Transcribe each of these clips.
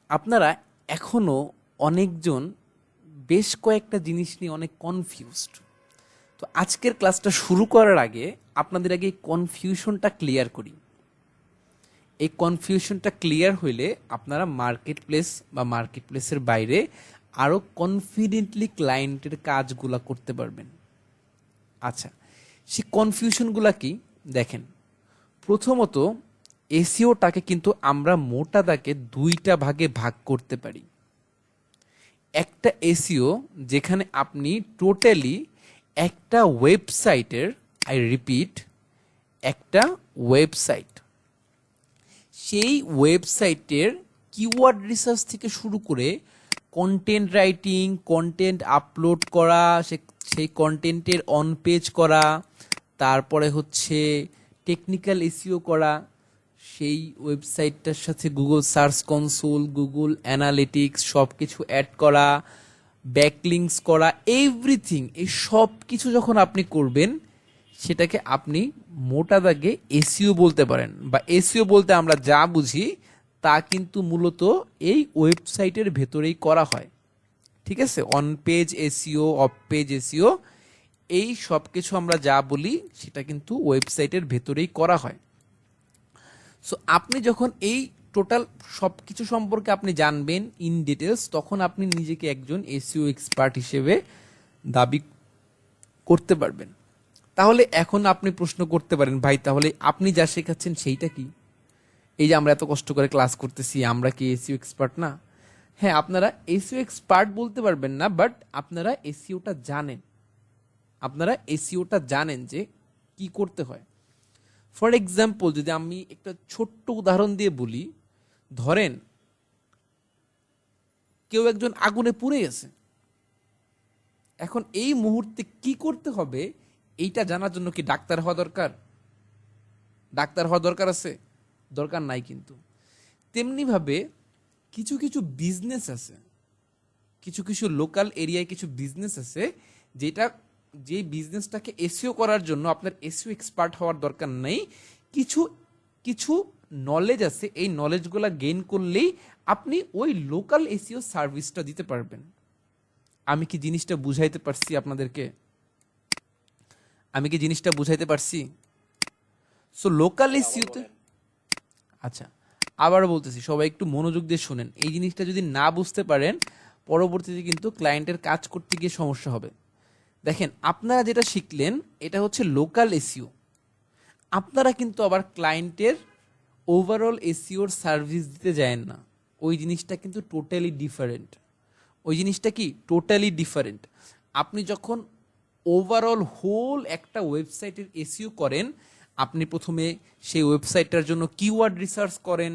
আপনারা এখনো অনেকজন বেশ কয়েকটা জিনিস নিয়ে অনেক কনফিউজড। তো আজকের ক্লাসটা শুরু করার আগে আপনাদের আগে এই কনফিউশনটা ক্লিয়ার করি। এই কনফিউশনটা ক্লিয়ার হইলে আপনারা মার্কেট প্লেস বা মার্কেট প্লেসের বাইরে আরও কনফিডেন্টলি ক্লায়েন্টের কাজগুলা করতে পারবেন। আচ্ছা, সেই কনফিউশনগুলা কি দেখেন। প্রথমত, এসইওটাকে কিন্তু আমরা মোটা দাগে দুইটা ভাগে ভাগ করতে পারি। একটা এসইও যেখানে আপনি টোটালি একটা ওয়েবসাইটের, আই রিপিট, একটা ওয়েবসাইট, সেই ওয়েবসাইটের কিওয়ার্ড রিসার্চ থেকে শুরু করে কন্টেন্ট রাইটিং, কন্টেন্ট আপলোড করা, সেই কন্টেন্টের অন পেজ করা, তারপরে হচ্ছে টেকনিক্যাল এসইও করা, সেই ওয়েবসাইটটার সাথে Google search console, Google analytics সব কিছু অ্যাড করা, ব্যাকলিংস করা, এভরিথিং, এই সব কিছু যখন আপনি করবেন সেটাকে আপনি মোটা দাগে এসইও বলতে পারেন। বা এসইও বলতে আমরা যা বুঝি তা কিন্তু মূলত এই ওয়েবসাইটের ভেতরেই করা হয়। ঠিক আছে, on page SEO, of page SEO, এই সব কিছু আমরা যা বলি সেটা কিন্তু ওয়েবসাইটের ভেতরেই করা হয়। সো আপনি যখন এই টোটাল সব কিছু সম্পর্কে আপনি জানবেন ইন ডিটেলস, তখন আপনি নিজেকে একজন এসইও এক্সপার্ট হিসেবে দাবি করতে পারবেন। তাহলে এখন আপনি প্রশ্ন করতে পারেন, ভাই তাহলে আপনি যা শেখাচ্ছেন সেইটা কি? এই যে আমরা এত কষ্ট করে ক্লাস করতেছি, আমরা কি এসইও এক্সপার্ট না? হ্যাঁ, আপনারা এসইও এক্সপার্ট বলতে পারবেন না, বাট আপনারা এসইওটা জানেন। আপনারা এসইওটা জানেন যে কি করতে হয়। ফর এক্সাম্পল, যদি আমি একটা ছোট্ট উদাহরণ দিয়ে বলি, ধরেন কেউ একজন আগুনে পুড়ে গেছে। এখন এই মুহূর্তে কি করতে হবে এইটা জানার জন্য কি ডাক্তার হওয়া দরকার? ডাক্তার হওয়া দরকার আছে? দরকার নাই। কিন্তু তেমনিভাবে কিছু কিছু বিজনেস আছে, কিছু কিছু লোকাল এরিয়ায় কিছু বিজনেস আছে যেটা, যে বিজনেসটাকে এসইও করার জন্য আপনার এসইও এক্সপার্ট হওয়ার দরকার নেই। কিছু কিছু নলেজ আছে, এই নলেজগুলা গেইন করলেই আপনি ওই লোকাল এসইও সার্ভিসটা দিতে পারবেন। আমি কি জিনিসটা বুঝাইতে পারছি আপনাদেরকে? আমি কি জিনিসটা বুঝাইতে পারছি? সো লোকাল এসইওতে, আচ্ছা আবার বলতেছি, সবাই একটু মনোযোগ দিয়ে শুনেন। এই জিনিসটা যদি না বুঝতে পারেন পরবর্তীতে কিন্তু ক্লায়েন্টের কাজ করতে গিয়ে সমস্যা হবে। দেখেন, আপনারা যেটা শিখলেন এটা হচ্ছে লোকাল এসইও। আপনারা কিন্তু আবার ক্লায়েন্টের ওভারঅল এসইওর সার্ভিস দিতে যায়েন না। ওই জিনিসটা কিন্তু টোটালি ডিফারেন্ট। ওই জিনিসটা কি টোটালি ডিফারেন্ট। আপনি যখন ওভারঅল হোল একটা ওয়েবসাইটের এসইও করেন, আপনি প্রথমে সেই ওয়েবসাইটটার জন্য কিওয়ার্ড রিসার্চ করেন,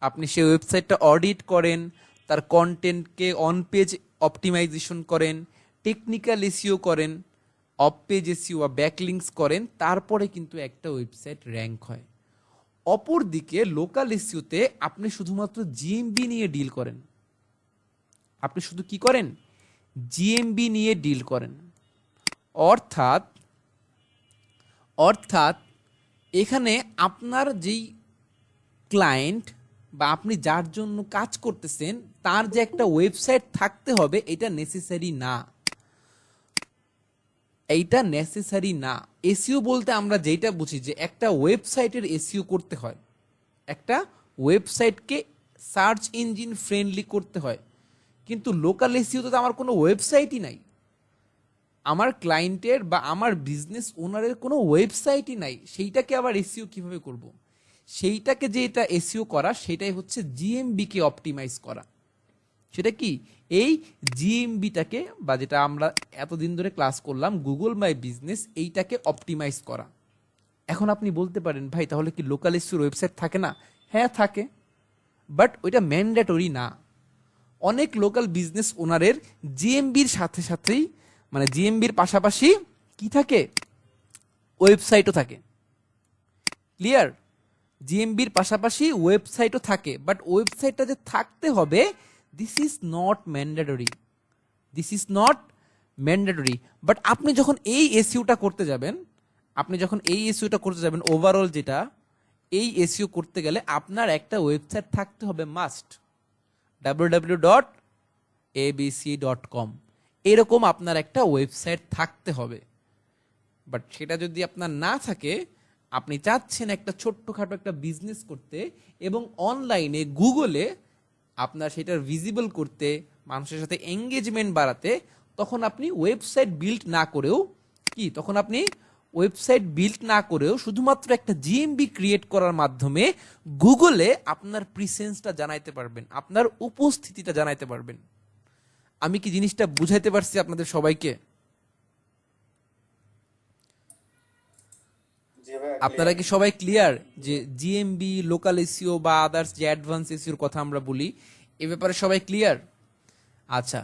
আপনি সেই ওয়েবসাইটটা অডিট করেন, তার কন্টেন্টকে অন পেজ অপটিমাইজেশন করেন, টেকনিক্যাল এসইও করেন, অফ পেজ এসইও বা ব্যাকলিংস করেন, তারপরে কিন্তু একটা ওয়েবসাইট র্যাঙ্ক হয়। অপরদিকে লোকাল এসইওতে আপনি শুধুমাত্র জিএমবি নিয়ে ডিল করেন। আপনি শুধু কি করেন? জিএমবি নিয়ে ডিল করেন। অর্থাৎ অর্থাৎ এখানে আপনার যেই ক্লায়েন্ট বা আপনি যার জন্য কাজ করতেছেন তার যে একটা ওয়েবসাইট থাকতে হবে, এটা নেসেসারি না। এইটা নেসেসারি না। এসইও বলতে আমরা যেটা বুঝি যে একটা ওয়েবসাইটের এসইও করতে হয়, একটা ওয়েবসাইটকে সার্চ ইঞ্জিন ফ্রেন্ডলি করতে হয়। কিন্তু লোকাল এসইওতে তো আমার কোনো ওয়েবসাইটই নাই, আমার ক্লায়েন্টের বা আমার বিজনেস ওনারের কোনো ওয়েবসাইটই নাই। সেইটাকে আবার এসইও কিভাবে করব? সেইটাকে যে এটা এসইও করা, সেটাই হচ্ছে জিএমবিকে অপটিমাইজ করা। সেটা কি? এই জিএমবিটাকে, বা যেটা আমরা এতদিন ধরে ক্লাস করলাম গুগল মাই বিজনেস, এইটাকে অপটিমাইজ করা। এখন আপনি বলতে পারেন, ভাই তাহলে কি লোকাল এসইওর ওয়েবসাইট থাকে না? হ্যাঁ থাকে, বাট ওইটা ম্যান্ডেটরি না। অনেক লোকাল বিজনেস ওনারের জিএমবির সাথে সাথেই, মানে জিএমবির পাশাপাশি কি থাকে? ওয়েবসাইটও থাকে। ক্লিয়ার? জিএমবির পাশাপাশি ওয়েবসাইটও থাকে, বাট ওয়েবসাইটটা যে থাকতে হবে, this is not mandatory. This is not mandatory. But আপনি যখন এই এসইওটা করতে যাবেন, ওভারঅল যেটা, এই এসইও করতে গেলে আপনার একটা ওয়েবসাইট থাকতে হবে মাস্ট। www.abc.com, এরকম আপনার একটা ওয়েবসাইট থাকতে হবে। বাট সেটা যদি আপনার না থাকে, আপনি চাচ্ছেন একটা ছোট্টখাটো একটা বিজনেস করতে এবং অনলাইনে গুগলে আপনার সেটার ভিজিবল করতে, মানুষের সাথে এঙ্গেজমেন্ট বাড়াতে, তখন আপনি ওয়েবসাইট বিল্ড না করেও শুধুমাত্র একটা জিএমবি ক্রিয়েট করার মাধ্যমে গুগলে আপনার প্রিসেন্সটা জানাইতে পারবেন, আপনার উপস্থিতিটা জানাইতে পারবেন। আমি কি জিনিসটা বুঝাইতে পারছি আপনাদের সবাইকে? আপনারা কি সবাই ক্লিয়ার যে জিএমবি, লোকাল এসইও বা আদার্স যে অ্যাডভান্স এসইওর কথা আমরা বলি, এ ব্যাপারে সবাই ক্লিয়ার? আচ্ছা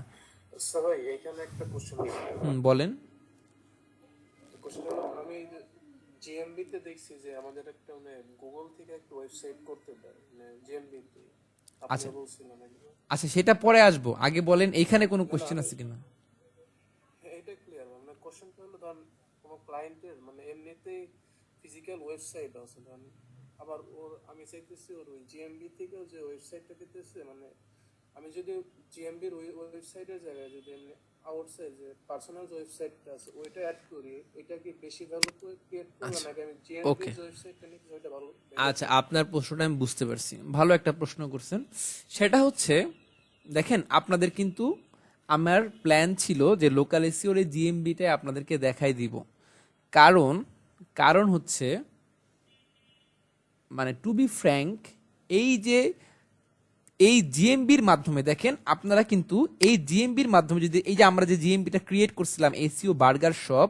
সবাই এখানে একটা কোশ্চেন বলেন। আমি জিএমবি তে দেখছি যে আমাদের একটা গুগল থেকে একটা ওয়েবসাইট করতে দেয় জিএমবি তে। আচ্ছা আপনি বলছিলেন একবার। আচ্ছা, সেটা পরে আসবো, আগে বলেন এইখানে কোনো কোশ্চেন আছে কিনা। এটা ক্লিয়ার। কোশ্চেনটা হলো ধরেন কোনো ক্লায়েন্টের এমনিতেই ফিজিক্যাল ওয়েবসাইট আছে, ধরেন আবার আমি চাইতেছি ওর ওই জিএমবি থেকে যে ওয়েবসাইটটা দিতেছে, আমি যদি জিএমবির ওই ওয়েবসাইটের জায়গায় যদি আউটসাইড যে পার্সোনাল ওয়েবসাইটটা আছে ওইটা অ্যাড করি, এটা কি বেশি ভ্যালু ক্রিয়েট করবে নাকি আমি জিএমবির ওয়েবসাইটটা নিয়ে ওইটা ভালো? আচ্ছা, আপনার প্রশ্নটা আমি বুঝতে পারছি, ভালো একটা প্রশ্ন করছেন। সেটা হচ্ছে, দেখেন আপনাদের কিন্তু আমার প্ল্যান ছিল যে লোকাল এসইওর এই জিএমবিটা আপনাদেরকে দেখাই দিব। কারণ হচ্ছে, টু বি ফ্র্যাঙ্ক, এই জিএমবির মাধ্যমে দেখেন আপনারা কিন্তু এই জিএমবির মাধ্যমে যদি এই যে আমরা যে জিএমবিটা ক্রিয়েট করছিলাম এসইও বার্গার শপ,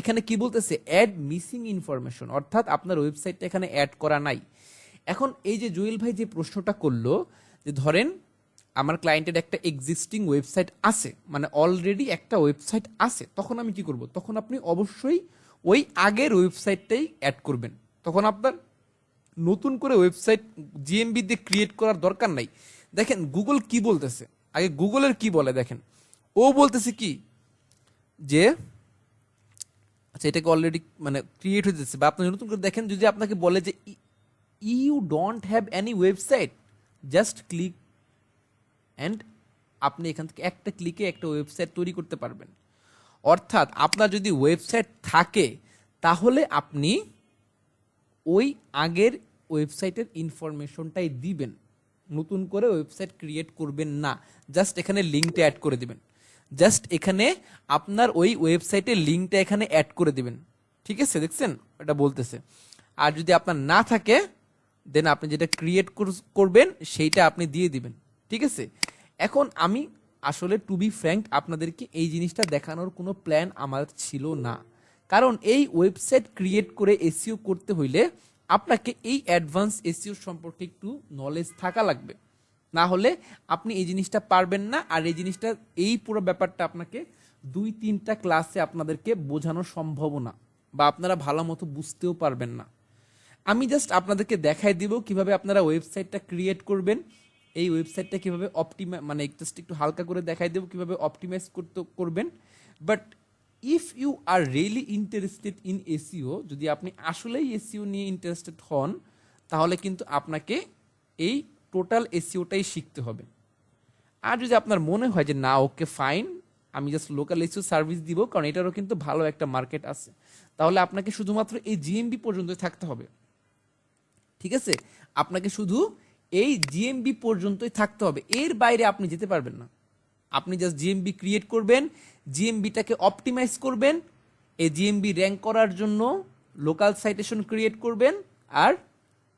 এখানে কি বলতেছে, অ্যাড মিসিং ইনফরমেশন, অর্থাৎ আপনার ওয়েবসাইটটা এখানে অ্যাড করা নাই। এখন এই যে জুয়েল ভাই যে প্রশ্নটা করলো, যে ধরেন আমার ক্লায়েন্টের একটা এক্সিস্টিং ওয়েবসাইট আছে, অলরেডি একটা ওয়েবসাইট আছে, তখন আমি কি করব? তখন আপনি অবশ্যই ওই আগের ওয়েবসাইটটাই অ্যাড করবেন। তখন আপনার নতুন করে ওয়েবসাইট জিএমবি দিয়ে ক্রিয়েট করার দরকার নাই। দেখেন গুগল কি বলতেছে, আগে গুগলের কি বলে দেখেন। ও বলতেছে কি যে আচ্ছা, এটাকে অলরেডি ক্রিয়েট হয়ে যাচ্ছে, বা আপনি নতুন করে দেখেন, যদি আপনাকে বলে যে you don't have any website, just click and আপনি এখান থেকে একটা ক্লিকে একটা ওয়েবসাইট তৈরি করতে পারবেন। অর্থাৎ আপনার যদি ওয়েবসাইট থাকে তাহলে আপনি ওই আগের ওয়েবসাইটের ইনফরমেশনটাই দিবেন, নতুন করে ওয়েবসাইট ক্রিয়েট করবেন না। জাস্ট এখানে লিঙ্কটা অ্যাড করে দিবেন, জাস্ট এখানে আপনার ওই ওয়েবসাইটের লিঙ্কটা এখানে অ্যাড করে দিবেন। ঠিক আছে, দেখছেন এটা বলতেছে। আর যদি আপনার না থাকে, দেন আপনি যেটা ক্রিয়েট করবেন সেইটা আপনি দিয়ে দিবেন। ঠিক আছে, এখন আমি আসলে টু বি ফ্র্যাঙ্ক আপনাদেরকে এই জিনিসটা দেখানোর কোনো প্ল্যান আমার ছিল না, কারণ এই ওয়েবসাইট ক্রিয়েট করে এসইও করতে হইলে আপনাকে এই অ্যাডভান্স এসইও সম্পর্কে একটু নলেজ থাকা লাগবে, না হলে আপনি এই জিনিসটা পারবেন না। আর এই জিনিসটা, এই পুরো ব্যাপারটা আপনাকে 2-3টা ক্লাসে আপনাদেরকে বোঝানো সম্ভব না, বা আপনারা ভালো মতো বুঝতেও পারবেন না। আমি জাস্ট আপনাদেরকে দেখাই দিব কিভাবে আপনারা ওয়েবসাইটটা ক্রিয়েট করবেন, এই ওয়েবসাইটটা কিভাবে জাস্ট একটু হালকা করে দেখাই দেব কিভাবে অপটিমাইজ করবেন। But if you are really interested in SEO, যদি আপনি আসলেই এসইও নিয়ে ইন্টারেস্টেড হন, তাহলে কিন্তু আপনাকে এই টোটাল এসইওটাই শিখতে হবে। আর যদি আপনার মনে হয় যে না, ওকে ফাইন, আমি জাস্ট লোকাল এসইও সার্ভিস দিব, কারণ এটারও কিন্তু ভালো একটা মার্কেট আছে, তাহলে আপনাকে শুধুমাত্র এই জিএমবি পর্যন্ত থাকতে হবে। ঠিক আছে, আপনাকে শুধু এই জিএমবি পর্যন্তই থাকতে হবে, এর বাইরে আপনি যেতে পারবেন না। আপনি জাস্ট জিএমবি ক্রিয়েট করবেন, জিএমবিটাকে অপটিমাইজ করবেন, এই জিএমবি র্যাঙ্ক করার জন্য লোকাল সাইটেশন ক্রিয়েট করবেন আর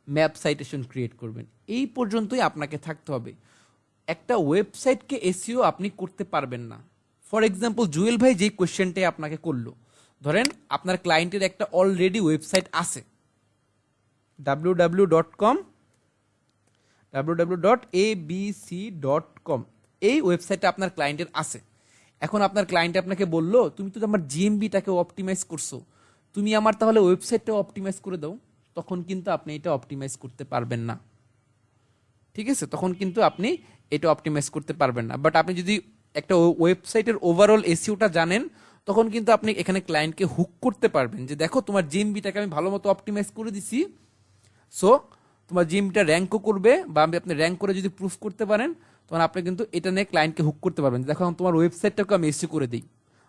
ম্যাপ সাইটেশন ক্রিয়েট করবেন, এই পর্যন্তই আপনাকে থাকতে হবে। একটা ওয়েবসাইটকে এসইও আপনি করতে পারবেন না। ফর এক্সাম্পল, জুয়েল ভাই যে কোয়েশ্চেনটাই আপনাকে করলো, ধরেন আপনার ক্লায়েন্টের একটা অলরেডি ওয়েবসাইট আছে www.abc.com, এই ওয়েবসাইটটা আপনার ক্লায়েন্টের আছে। এখন আপনার ক্লায়েন্ট আপনাকে বললো, তুমি তো আমার জিএমবিটাকে অপটিমাইজ করছো, তুমি আমার তাহলে ওয়েবসাইটটা অপটিমাইজ করে দাও, তখন কিন্তু আপনি এটা অপটিমাইজ করতে পারবেন না। ঠিক আছে, তখন কিন্তু আপনি এটা অপটিমাইজ করতে পারবেন না। বাট আপনি যদি একটা ওয়েবসাইটের ওভারঅল এসইওটা জানেন, তখন কিন্তু আপনি এখানে ক্লায়েন্টকে হুক করতে পারবেন যে দেখো, তোমার জিএমবিটাকে আমি ভালো মতো অপটিমাইজ করে দিছি, সো তোমার জিমটা র্যাঙ্কও করবে, বা আপনি র্যাঙ্ক করে যদি প্রুফ করতে পারেন তখন আপনি কিন্তু এটা নিয়ে ক্লায়েন্টকে হুক করতে পারবেন। দেখো তোমার ওয়েবসাইটটাকে আমি এসি করে দিই,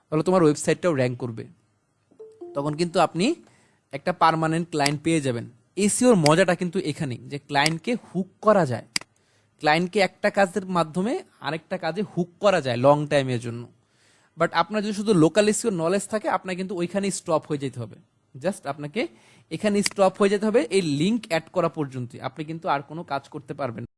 তাহলে তোমার ওয়েবসাইটটাও র্যাঙ্ক করবে, তখন কিন্তু আপনি একটা পার্মানেন্ট ক্লায়েন্ট পেয়ে যাবেন। এসিওর মজাটা কিন্তু এখানেই যে ক্লায়েন্টকে হুক করা যায়, ক্লায়েন্টকে একটা কাজের মাধ্যমে আরেকটা কাজে হুক করা যায় লং টাইমের জন্য। বাট আপনার যদি শুধু লোকাল এসিওর নলেজ থাকে আপনার কিন্তু ওইখানেই স্টপ হয়ে যেতে হবে, জাস্ট আপনাকে এখানে স্টপ হয়ে যেতে হবে, এই লিঙ্ক অ্যাড করা পর্যন্ত আপনি কিন্তু আর কোনো কাজ করতে পারবেন না।